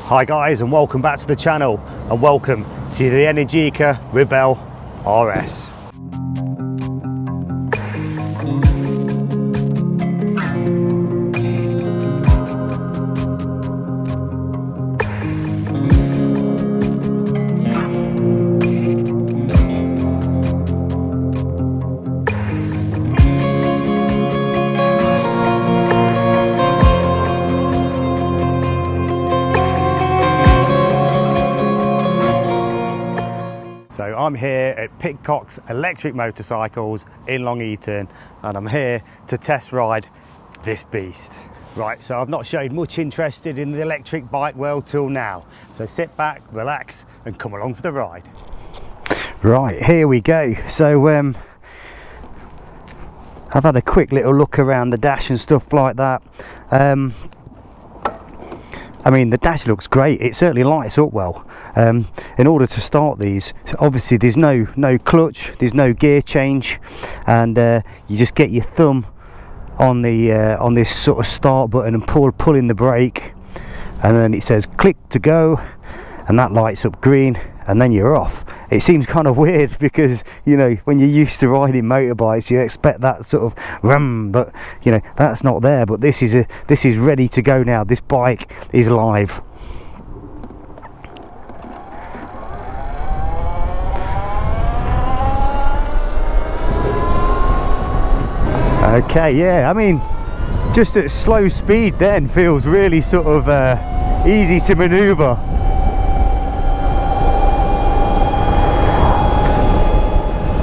Hi guys, and welcome back to the channel, and welcome to the Energica Ribelle RS. So I'm here at Pidcock's Electric Motorcycles in Long Eaton, and I'm here to test ride this beast. Right, so I've not showed much interest in the electric bike world till now. So sit back, relax, and come along for the ride. Right, here we go. So I've had a quick little look around the dash and stuff like that. I mean, the dash looks great. It certainly lights up well. In order to start these, obviously there's no clutch, there's no gear change, and you just get your thumb on the on this sort of start button and pull in the brake, and then it says click to go, and that lights up green, and then you're off. It seems kind of weird because, you know, when you're used to riding motorbikes, you expect that sort of rum, but you know that's not there. But this is ready to go now. This bike is live. Okay, yeah, I mean, just at slow speed then feels really sort of easy to maneuver.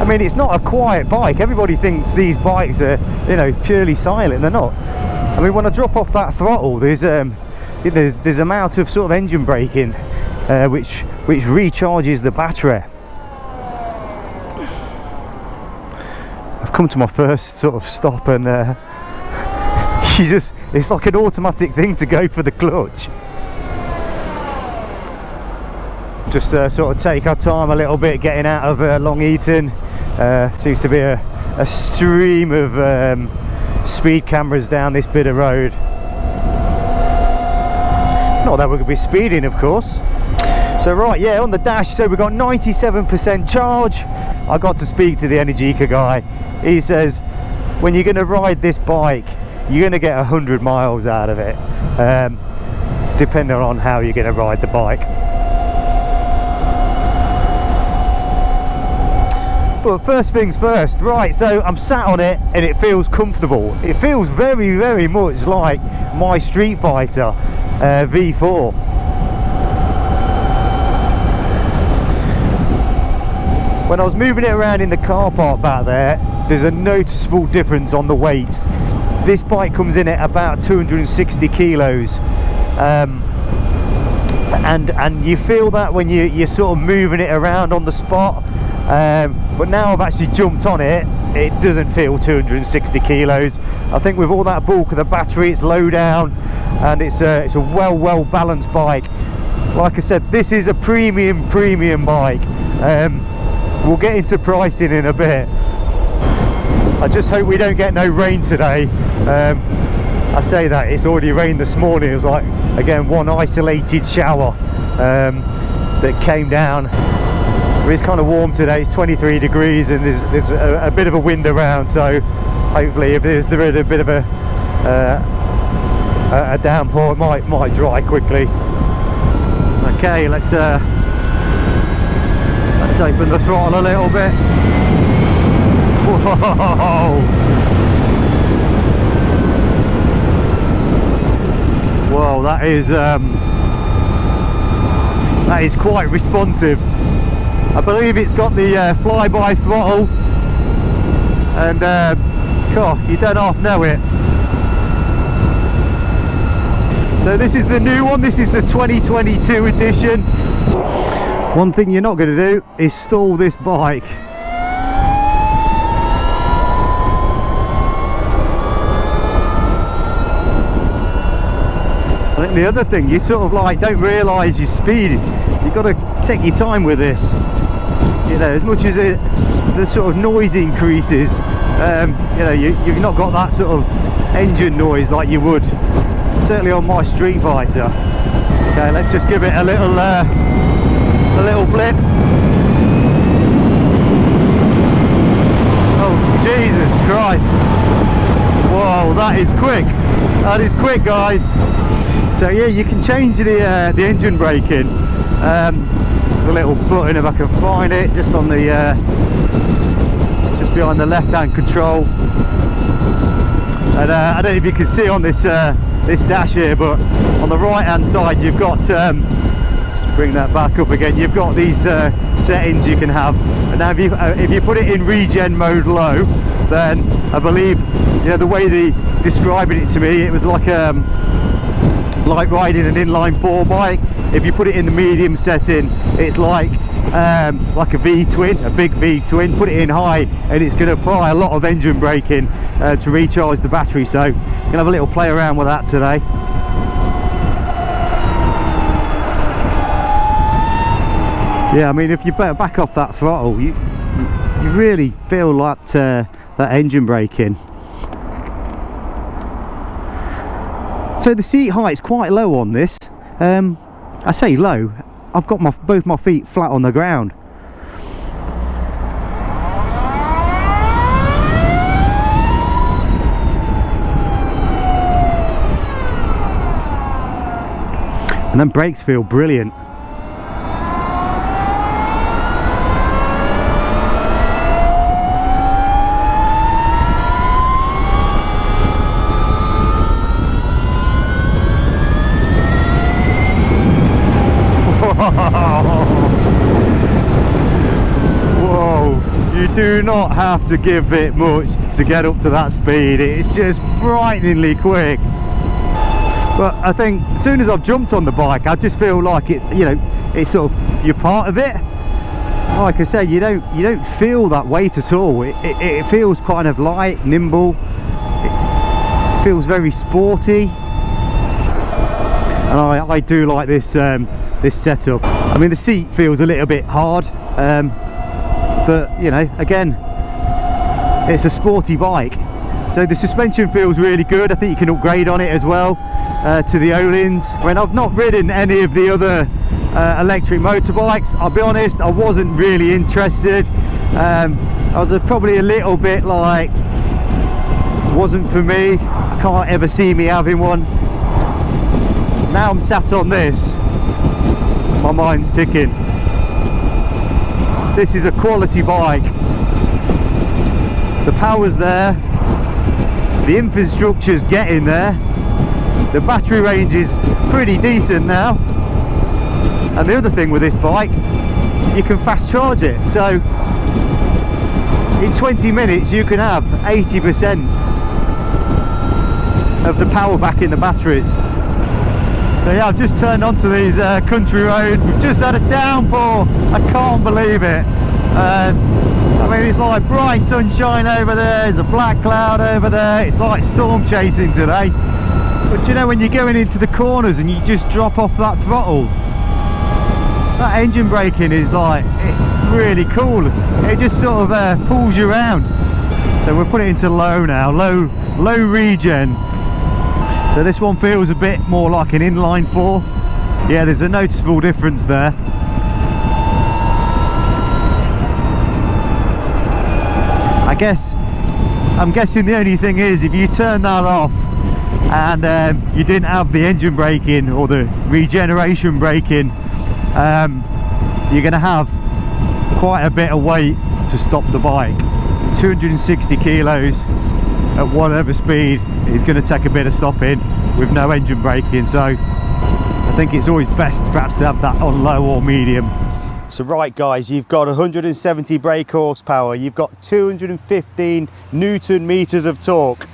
I mean, it's not a quiet bike. Everybody thinks these bikes are, you know, purely silent. They're not. I mean, when I drop off that throttle, there's amount of sort of engine braking, which recharges the battery. I've come to my first sort of stop, and it's like an automatic thing to go for the clutch. Just sort of take our time a little bit getting out of Long Eaton. Seems to be a stream of speed cameras down this bit of road. Not that we're going to be speeding, of course. So right, yeah, on the dash, so we've got 97% charge. I got to speak to the Energica guy. He says when you're going to ride this bike, you're going to get 100 miles out of it, depending on how you're going to ride the bike. But first things first, right, so I'm sat on it and it feels comfortable. It feels very, very much like my Street Fighter V4. When I was moving it around in the car park back there, there's a noticeable difference on the weight. This bike comes in at about 260 kilos. And you feel that when you're sort of moving it around on the spot. But now I've actually jumped on it, it doesn't feel 260 kilos. I think with all that bulk of the battery, it's low down, and it's a well balanced bike. Like I said, this is a premium bike. We'll get into pricing in a bit. I just hope we don't get no rain today. I say that, it's already rained this morning. It was like, again, one isolated shower that came down. It's kind of warm today, it's 23 degrees, and there's a bit of a wind around, so hopefully if there's a bit of a downpour, it might dry quickly. Okay, let's open the throttle a little bit. Whoa! Whoa, that is quite responsive. I believe it's got the fly-by throttle, and God, you don't half know it. So this is the new one, this is the 2022 edition. One thing you're not going to do is stall this bike. I think the other thing, you sort of like don't realise you're speeding. You've got to take your time with this. You know, as much as the sort of noise increases, you know, you've not got that sort of engine noise like you would certainly on my Street Fighter. Okay, let's just give it a little blip. Oh, Jesus Christ. Whoa, that is quick. That is quick, guys. So yeah, you can change the engine braking. There's a little button, if I can find it, just on the just behind the left-hand control. And I don't know if you can see on this this dash here, but on the right-hand side you've got just bring that back up again. You've got these settings you can have, and now if you put it in regen mode low, then I believe, you know, the way they describing it to me, it was like riding an inline 4 bike. If you put it in the medium setting, it's like a V-twin, a big V-twin. Put it in high and it's going to apply a lot of engine braking to recharge the battery. So you can have a little play around with that today. Yeah, I mean, if you back off that throttle, you really feel like that engine braking. So the seat height's quite low on this. I say low, I've got both my feet flat on the ground. And then brakes feel brilliant. Whoa, you do not have to give it much to get up to that speed. It's just frighteningly quick. But I think as soon as I've jumped on the bike, I just feel like it, you know, it's sort of, you're part of it. Like I say, you don't feel that weight at all. It feels kind of light, nimble. It feels very sporty, and I do like this this setup. I mean, the seat feels a little bit hard, but you know, again, it's a sporty bike. So the suspension feels really good. I think you can upgrade on it as well to the Öhlins. When I've not ridden any of the other electric motorbikes, I'll be honest, I wasn't really interested. I was probably a little bit like, wasn't for me. I can't ever see me having one. Now I'm sat on this, my mind's ticking. This is a quality bike. The power's there, the infrastructure's getting there, the battery range is pretty decent now, and the other thing with this bike, you can fast charge it. So in 20 minutes you can have 80% of the power back in the batteries. So yeah, I've just turned onto these country roads. We've just had a downpour. I can't believe it. I mean, it's like bright sunshine over there, there's a black cloud over there. It's like storm chasing today. But you know, when you're going into the corners and you just drop off that throttle, that engine braking is like, it's really cool. It just sort of pulls you around. So we'll put it into low now, low regen. So this one feels a bit more like an inline 4. Yeah, there's a noticeable difference there. I'm guessing the only thing is, if you turn that off and you didn't have the engine braking or the regeneration braking, you're going to have quite a bit of weight to stop the bike. 260 kilos at whatever speed is going to take a bit of stopping with no engine braking. So I think it's always best perhaps to have that on low or medium. So right guys, you've got 170 brake horsepower, you've got 215 Newton meters of torque.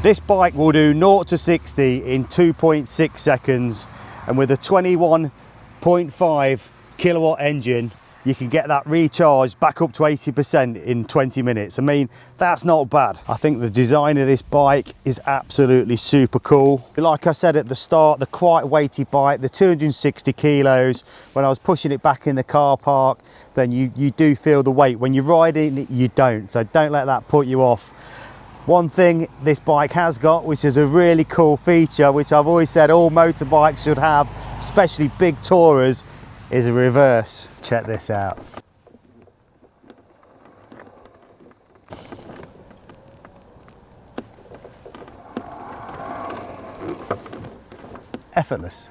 This bike will do 0 to 60 in 2.6 seconds, and with a 21.5 kilowatt engine, you can get that recharged back up to 80% in 20 minutes. I mean, that's not bad. I think the design of this bike is absolutely super cool. Like I said at the start, the quite weighty bike, the 260 kilos, when I was pushing it back in the car park, then you do feel the weight. When you're riding it, you don't. So don't let that put you off. One thing this bike has got, which is a really cool feature, which I've always said all motorbikes should have, especially big tourers, is a reverse. Check this out. Effortless.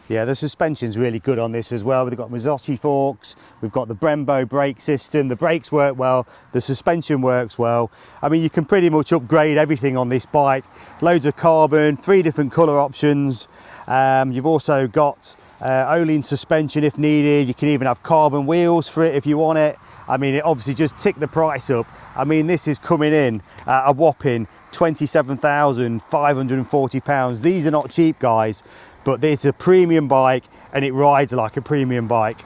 Yeah, the suspension's really good on this as well. We've got Mazzocchi forks, we've got the Brembo brake system, the brakes work well, the suspension works well. I mean, you can pretty much upgrade everything on this bike. Loads of carbon, 3 different colour options. You've also got Öhlins suspension if needed. You can even have carbon wheels for it if you want it. I mean, it obviously just tick the price up. I mean, this is coming in at a whopping £27,540. These are not cheap, guys, but it's a premium bike and it rides like a premium bike.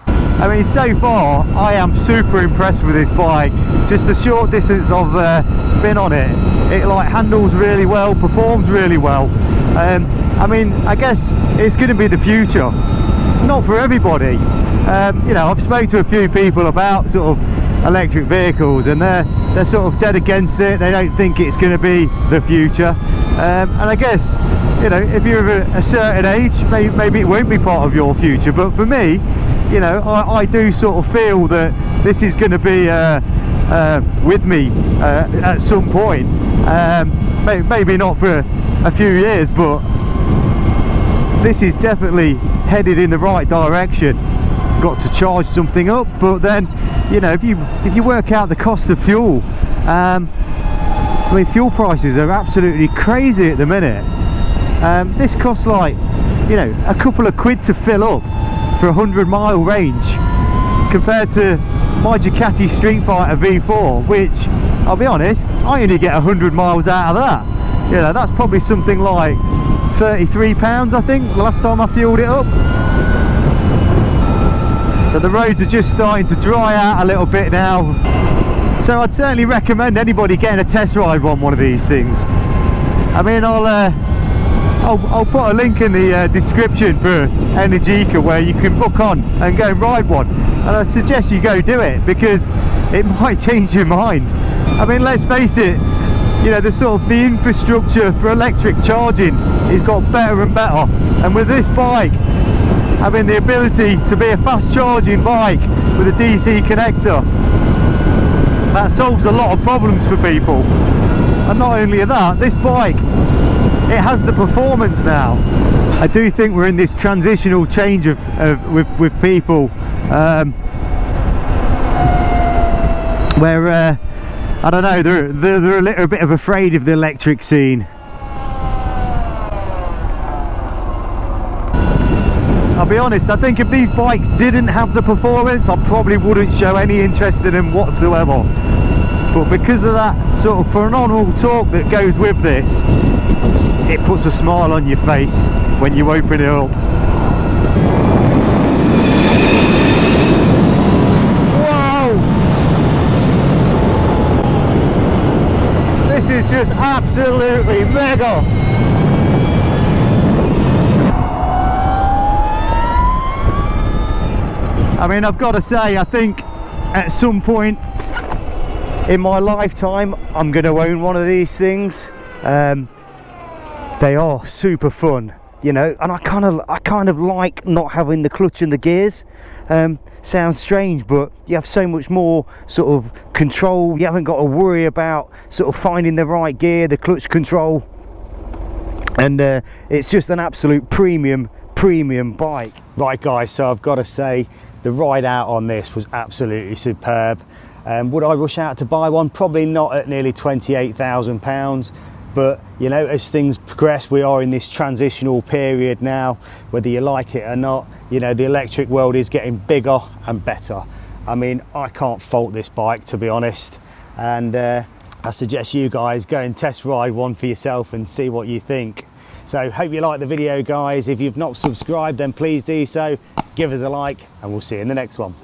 I mean, so far I am super impressed with this bike. Just the short distance I've been on it, it like handles really well, performs really well. I mean, I guess it's going to be the future, not for everybody. You know, I've spoken to a few people about sort of electric vehicles and they're sort of dead against it. They don't think it's going to be the future, and I guess, you know, if you're of a certain age, maybe it won't be part of your future, but for me, you know, I do sort of feel that this is going to be with me at some point. Maybe not for a few years, but this is definitely headed in the right direction. Got to charge something up, but then, you know, if you work out the cost of fuel, I mean, fuel prices are absolutely crazy at the minute. This costs like, you know, a couple of quid to fill up for a 100-mile range, compared to my Ducati Street Fighter V4, which, I'll be honest, I only get 100 miles out of that. You know, that's probably something like £33, I think, the last time I fueled it up. So the roads are just starting to dry out a little bit now. So I'd certainly recommend anybody getting a test ride on one of these things. I mean, I'll put a link in the description for Energica where you can book on and go and ride one. And I suggest you go do it, because it might change your mind. I mean, let's face it, you know, the infrastructure for electric charging has got better and better. And with this bike, having the ability to be a fast charging bike with a DC connector, that solves a lot of problems for people. And not only that, this bike, it has the performance now. I do think we're in this transitional change with people, where I don't know, they're a little bit afraid of the electric scene. I'll be honest, I think if these bikes didn't have the performance, I probably wouldn't show any interest in them whatsoever. But because of that sort of phenomenal torque that goes with this, it puts a smile on your face when you open it up. Whoa! This is just absolutely mega! I mean, I've got to say, I think at some point in my lifetime I'm going to own one of these things. They are super fun, you know, and I kind of like not having the clutch and the gears. Sounds strange, but you have so much more sort of control. You haven't got to worry about sort of finding the right gear, the clutch control, and it's just an absolute premium bike. Right guys, so I've got to say, the ride out on this was absolutely superb. Would I rush out to buy one? Probably not at nearly £28,000, but you know, as things progress, we are in this transitional period now, whether you like it or not. You know, the electric world is getting bigger and better. I mean, I can't fault this bike, to be honest, and I suggest you guys go and test ride one for yourself and see what you think. So hope you like the video, guys. If you've not subscribed, then please do so. Give us a like, and we'll see you in the next one.